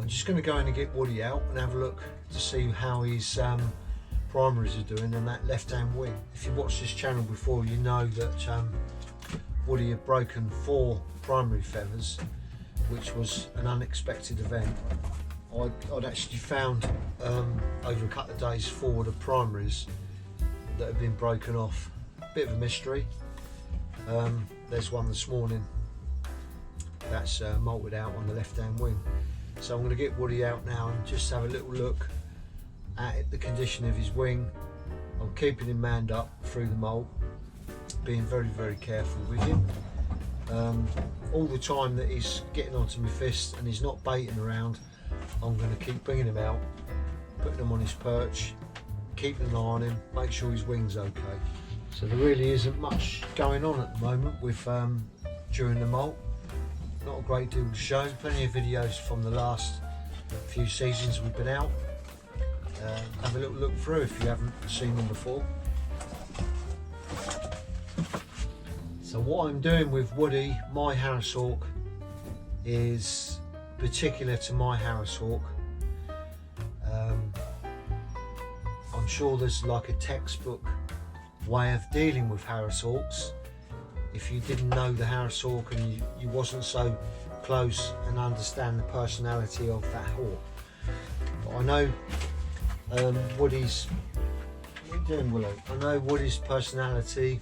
I'm just going to go in and get Woody out and have a look to see how his primaries are doing on that left hand wing. If you watched this channel before, you know that Woody had broken 4 primary feathers, which was an unexpected event. I'd actually found over a couple of days 4 of the primaries that had been broken off. Bit of a mystery. There's one this morning that's molted out on the left hand wing. So I'm going to get Woody out now and just have a little look at the condition of his wing. I'm keeping him manned up through the molt, being very careful with him. All the time that he's getting onto my fist and he's not baiting around, I'm going to keep bringing him out, putting him on his perch, keeping an eye on him, make sure his wing's okay. So there really isn't much going on at the moment with during the molt. Not a great deal to show. Plenty of videos from the last few seasons we've been out. Have a little look through if you haven't seen them before. So what I'm doing with Woody, my Harris hawk, is particular to my Harris hawk. I'm sure there's like a textbook way of dealing with Harris hawks. If you didn't know the Harris hawk and you wasn't so close and understand the personality of that hawk. But I know Woody's, what are you doing, Willow? I know Woody's personality,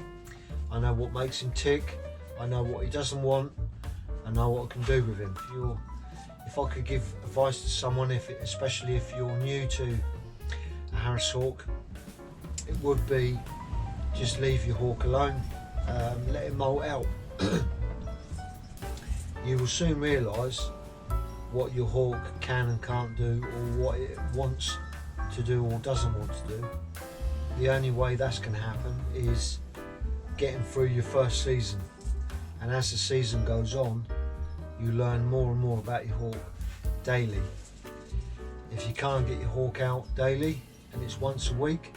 I know what makes him tick, I know what he doesn't want, I know what I can do with him. If I could give advice to someone, especially if you're new to a Harris hawk, it would be just leave your hawk alone. Let him molt out. You will soon realise what your hawk can and can't do, or what it wants to do or doesn't want to do. The only way that's going to happen is getting through your first season, and as the season goes on, you learn more and more about your hawk daily. If you can't get your hawk out daily and it's once a week,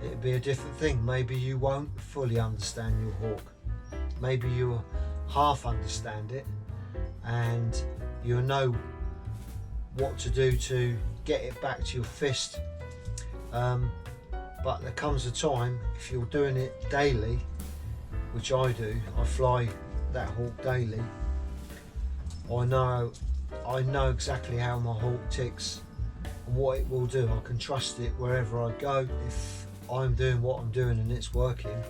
it'd be a different thing. Maybe you won't fully understand your hawk. Maybe you'll half understand it and you'll know what to do to get it back to your fist. But there comes a time, if you're doing it daily, which I do, I fly that hawk daily, I know exactly how my hawk ticks and what it will do. I can trust it wherever I go. If I'm doing what I'm doing and it's working.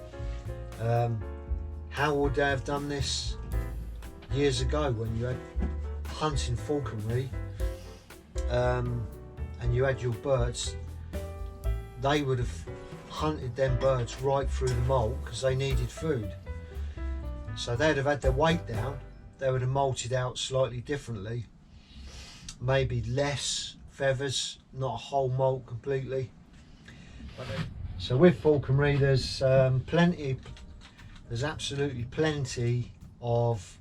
How would they have done this years ago when you had hunting falconry and you had your birds? They would have hunted them birds right through the molt because they needed food. So they'd have had their weight down, they would have molted out slightly differently, maybe less feathers, not a whole molt completely. So with falconry, there's absolutely plenty of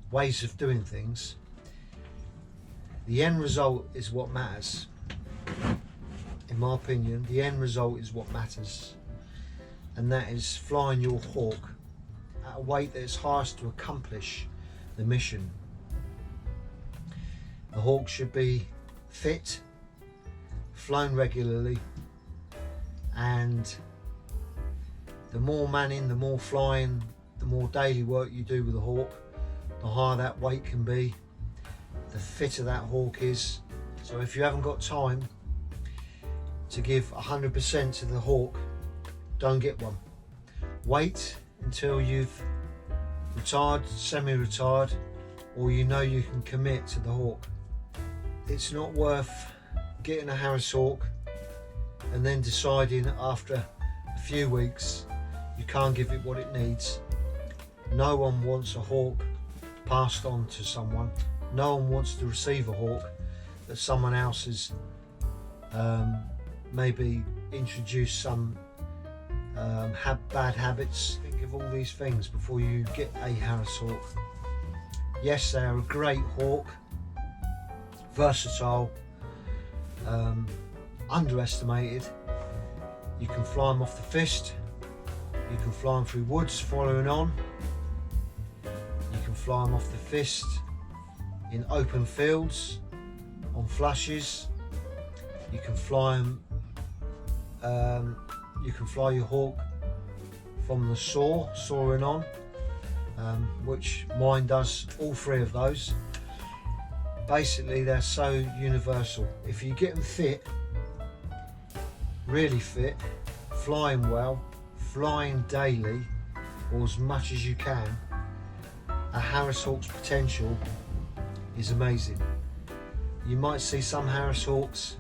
ways of doing things. The end result is what matters. In my opinion, the end result is what matters, and that is flying your hawk at a weight that is highest to accomplish the mission. The hawk should be fit, flown regularly, and the more manning, the more flying, the more daily work you do with the hawk, the higher that weight can be, the fitter that hawk is. So if you haven't got time to give 100% to the hawk, don't get one. Wait until you've retired, semi-retired, or you know you can commit to the hawk. It's not worth getting a Harris hawk and then deciding after a few weeks you can't give it what it needs. No one wants a hawk passed on to someone. No one wants to receive a hawk that someone else has maybe introduced some bad habits. Think of all these things before you get a Harris hawk. Yes, they are a great hawk, versatile, underestimated. You can fly them off the fist, you can fly them through woods following on, you can fly them off the fist in open fields, on flushes. You can fly them. You can fly your hawk from the soaring on, which mine does all three of those. Basically, they're so universal. If you get them fit, really fit, flying well, flying daily, or as much as you can, a Harris Hawk's potential is amazing. You might see some Harris Hawks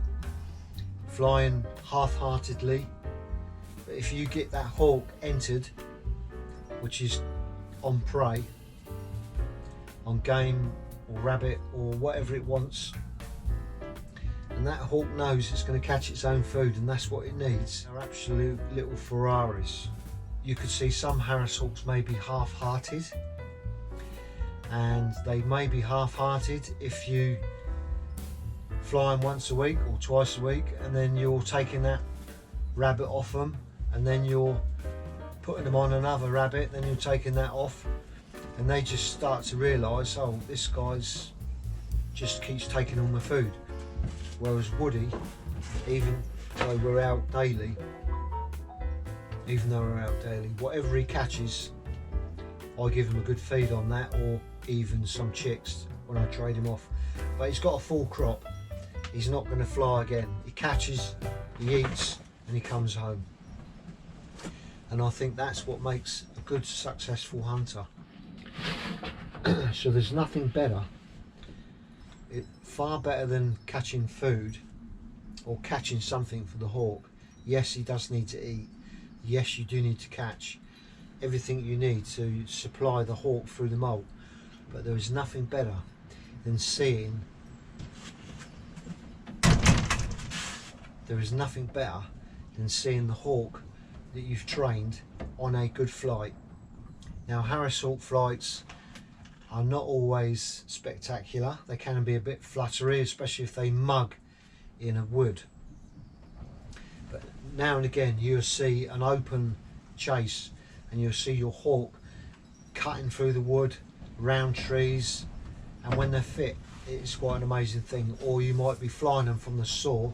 flying half-heartedly, but if you get that hawk entered, which is on prey, on game or rabbit or whatever it wants, and that hawk knows it's going to catch its own food, and that's what it needs. They're absolute little Ferraris. You could see some Harris Hawks may be half-hearted, and they may be half-hearted if you fly them once a week or twice a week, and then you're taking that rabbit off them, and then you're putting them on another rabbit, then you're taking that off, and they just start to realise, oh, this guy's just keeps taking all my food. Whereas Woody, even though we're out daily, whatever he catches, I give him a good feed on that, or even some chicks when I trade him off. But he's got a full crop. He's not going to fly again. He catches, he eats, and he comes home. And I think that's what makes a good, successful hunter. So there's nothing better, far better than catching food or catching something for the hawk. Yes, he does need to eat. Yes, you do need to catch everything you need to supply the hawk through the molt. But there is nothing better than seeing the hawk that you've trained on a good flight. Now, Harris Hawk flights are not always spectacular. They can be a bit fluttery, especially if they mug in a wood. But now and again you'll see an open chase, and you'll see your hawk cutting through the wood, round trees, and when they're fit, it's quite an amazing thing. Or you might be flying them from the soar,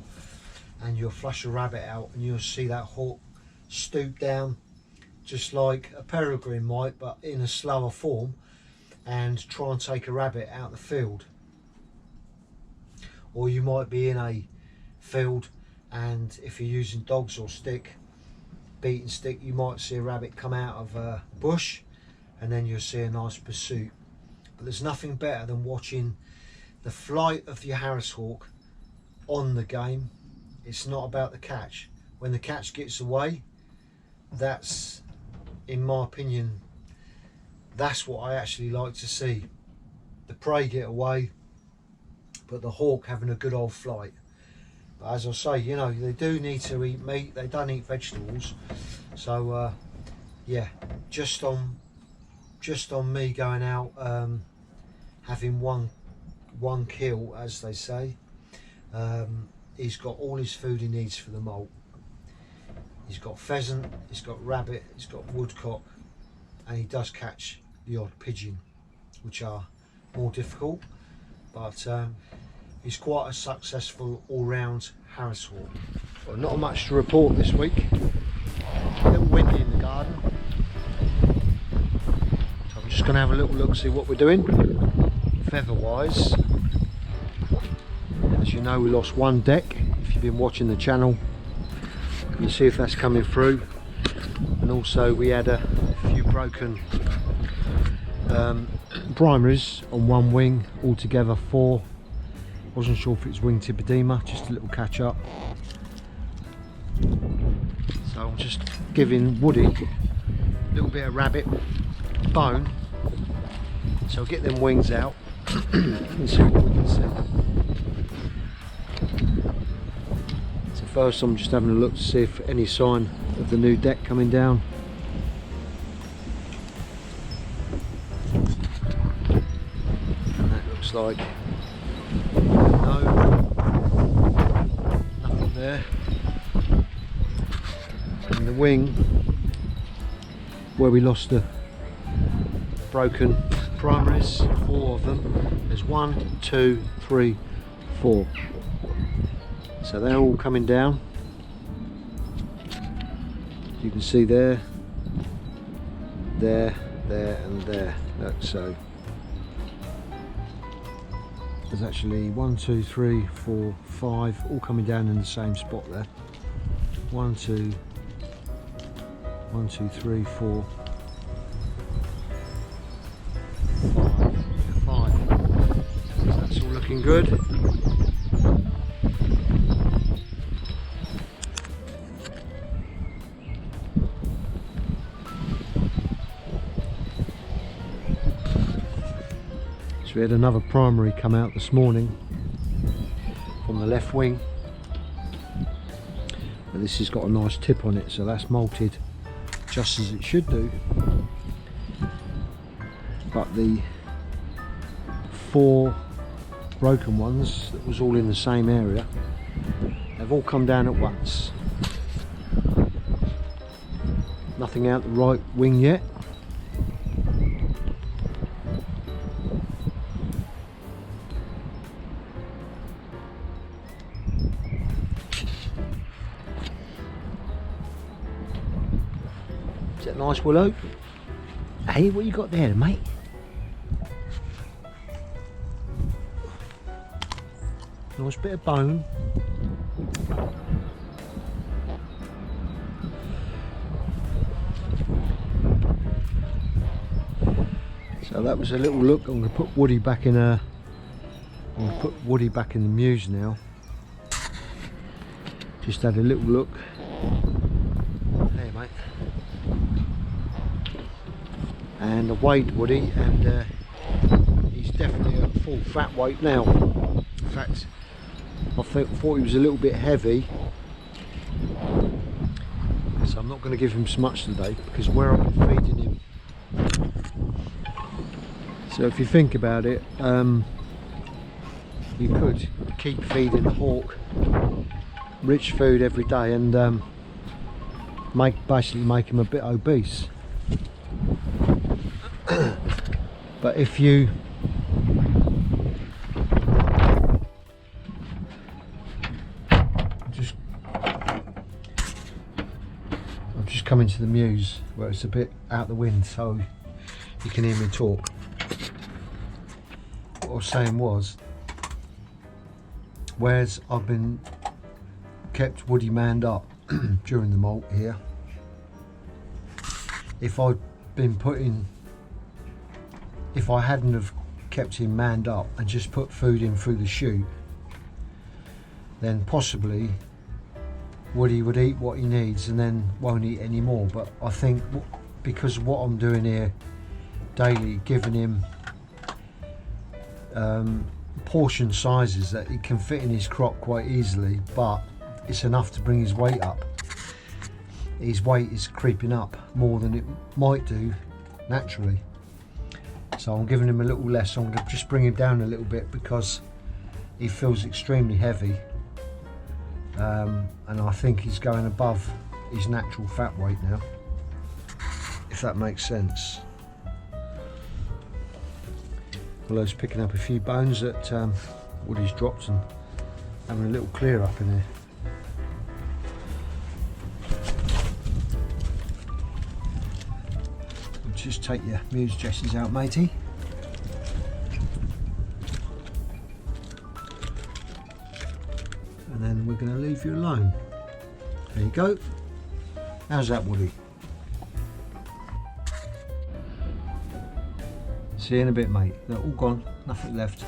and you'll flush a rabbit out, and you'll see that hawk stoop down, just like a peregrine might, but in a slower form, and try and take a rabbit out the field. Or you might be in a field, and if you're using dogs or beating stick, you might see a rabbit come out of a bush, and then you'll see a nice pursuit. But there's nothing better than watching the flight of your Harris Hawk on the game. It's not about the catch. When the catch gets away, that's, in my opinion, that's what I actually like to see. The prey get away, but the hawk having a good old flight. But as I say, you know, they do need to eat meat, they don't eat vegetables. So yeah, just on me going out, having one kill, as they say, he's got all his food he needs for the molt. He's got pheasant, he's got rabbit, he's got woodcock, and he does catch the odd pigeon, which are more difficult, but he's quite a successful all-round Harris Hawk. Well, not much to report this week. A little windy in the garden, so I'm just going to have a little look, see what we're doing feather wise. As you know, we lost one deck. If you've been watching the channel, you can see if that's coming through. And also we had a few broken primaries on one wing, altogether 4. Wasn't sure if it was wingtip edema, just a little catch up. So I'm just giving Woody a little bit of rabbit bone, so I'll get them wings out and see what we can see. So first I'm just having a look to see if any sign of the new deck coming down. And that looks like no, nothing there. And the wing where we lost the broken primaries, 4 of them. There's 1, 2, 3, 4. So they're all coming down. You can see there, there, and there. Look, so there's actually 1, 2, 3, 4, 5 all coming down in the same spot there. 1, 2, 3, 4, 5. So that's all looking good. So we had another primary come out this morning from the left wing, but this has got a nice tip on it, so that's molted just as it should do. But the 4 broken ones that was all in the same area, they've all come down at once. Nothing out the right wing yet. Is that nice, Willow? Hey, what you got there, mate? Nice bit of bone. So that was a little look. I'm going to put Woody back in the muse now. Just had a little look. There, mate. And I weighed Woody, and he's definitely at full fat weight now. In fact, I thought he was a little bit heavy, so I'm not going to give him so much today, because where I've been feeding him. So if you think about it, you could keep feeding the hawk rich food every day and basically make him a bit obese. But if you I'm just coming to the muse where it's a bit out the wind so you can hear me talk. What I was saying was, whereas I've been kept Woody manned up during the molt here, if I hadn't have kept him manned up and just put food in through the chute, then possibly Woody would eat what he needs and then won't eat any more. But I think because of what I'm doing here daily, giving him portion sizes that he can fit in his crop quite easily, but it's enough to bring his weight up. His weight is creeping up more than it might do naturally. So I'm giving him a little less. I'm going to just bring him down a little bit because he feels extremely heavy, and I think he's going above his natural fat weight now, if that makes sense. Willow's picking up a few bones that Woody's dropped and having a little clear up in there. Just take your muse jesses out, matey. And then we're going to leave you alone. There you go. How's that, Woody? See you in a bit, mate. They're all gone, nothing left.